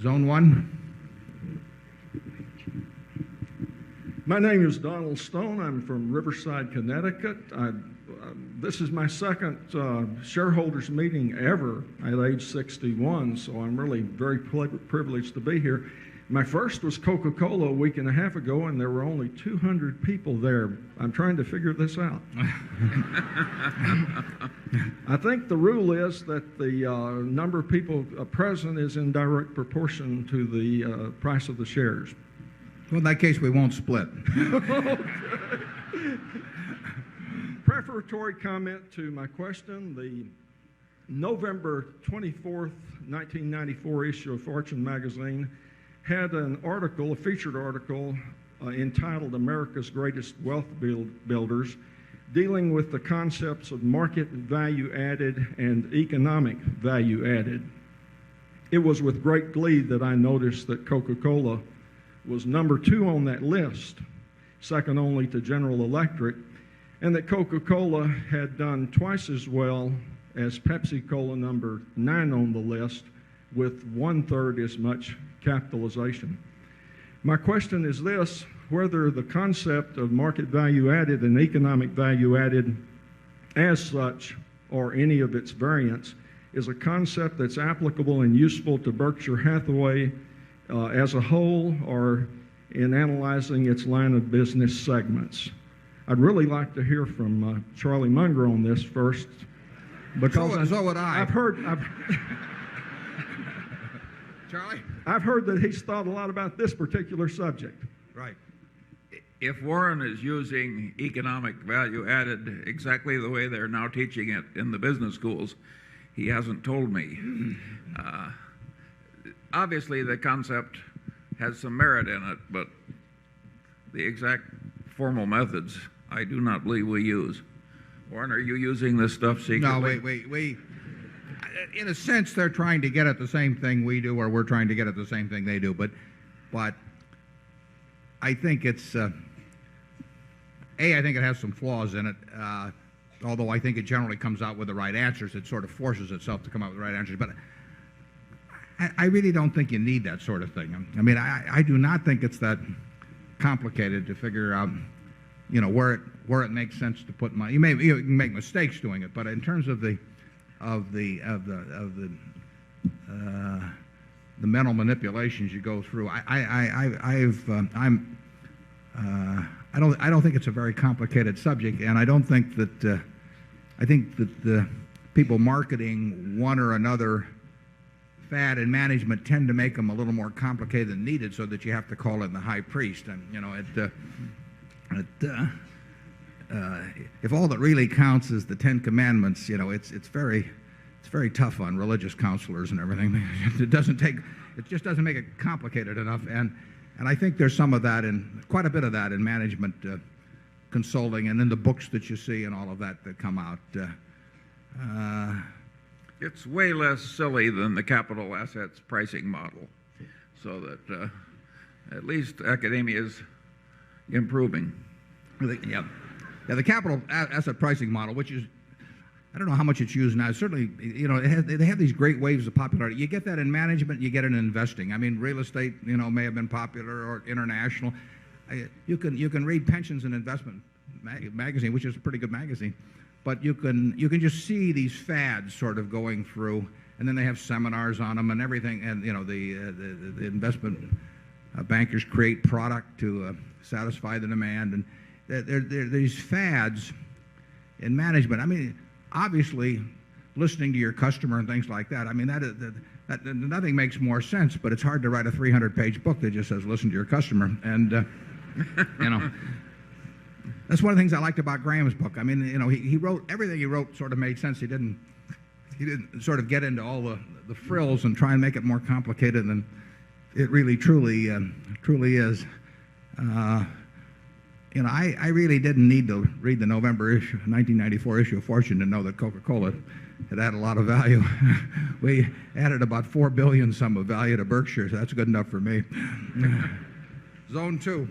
Zone 1. My name is Donald Stone. I'm from Riverside, Connecticut. This is my second shareholders meeting ever at age 61, so I'm really very privileged to be here. My first was Coca-Cola a week and a half ago, and there were only 200 people there. I'm trying to figure this out. I think the rule is that the number of people present is in direct proportion to the price of the shares. Well, in that case, we won't split. Prefatory comment to my question. The November 24th, 1994 issue of Fortune magazine had an article, a featured article, entitled America's Greatest Wealth Builders, dealing with the concepts of market value added and economic value added. It was with great glee that I noticed that Coca-Cola was number 2 on that list, second only to General Electric, and that Coca-Cola had done twice as well as Pepsi-Cola, number 9 on the list, with 1/3 as much capitalization. My question is this: whether the concept of market value added and economic value added as such, or any of its variants, is a concept that's applicable and useful to Berkshire Hathaway as a whole, or in analyzing its line of business segments. I'd really like to hear from Charlie Munger on this first, because so would I. Charlie? I've heard that he's thought a lot about this particular subject. Right. If Warren is using economic value added exactly the way they're now teaching it in the business schools, he hasn't told me. Obviously, the concept has some merit in it, but the exact formal methods I do not believe we use. Warren, are you using this stuff secretly? No, we in a sense, they're trying to get at the same thing we do, or we're trying to get at the same thing they do. But I think it's I think it has some flaws in it. Although I think it generally comes out with the right answers. It sort of forces itself to come out with the right answers. But I really don't think you need that sort of thing. I mean, I do not think it's that complicated to figure out, where it makes sense to put money. You can make mistakes doing it, but in terms of the mental manipulations you go through, I don't think it's a very complicated subject, and I don't think that I think that the people marketing one or another fad in management tend to make them a little more complicated than needed, so that you have to call in the high priest. And if all that really counts is the 10 Commandments, it's very tough on religious counselors and everything. It just doesn't make it complicated enough. And I think there's some of that, quite a bit of that in management consulting and in the books that you see and all of that come out. It's way less silly than the capital assets pricing model, so that at least academia is improving. Yeah, the capital asset pricing model, which is, I don't know how much it's used now. Certainly, they have these great waves of popularity. You get that in management, you get it in investing. I mean, real estate, may have been popular, or international. You can read Pensions and Investment magazine, which is a pretty good magazine. But you can just see these fads sort of going through, and then they have seminars on them and everything. And the investment bankers create product to satisfy the demand. And there are these fads in management. I mean, obviously, listening to your customer and things like that. I mean, that nothing makes more sense. But it's hard to write a 300-page book that just says listen to your customer. And that's one of the things I liked about Graham's book. I mean, he wrote everything he wrote sort of made sense. He didn't sort of get into all the frills and try and make it more complicated than it really truly is. I really didn't need to read the November issue, 1994 issue of Fortune to know that Coca-Cola had added a lot of value. We added about $4 billion some of value to Berkshire, so that's good enough for me. Zone 2.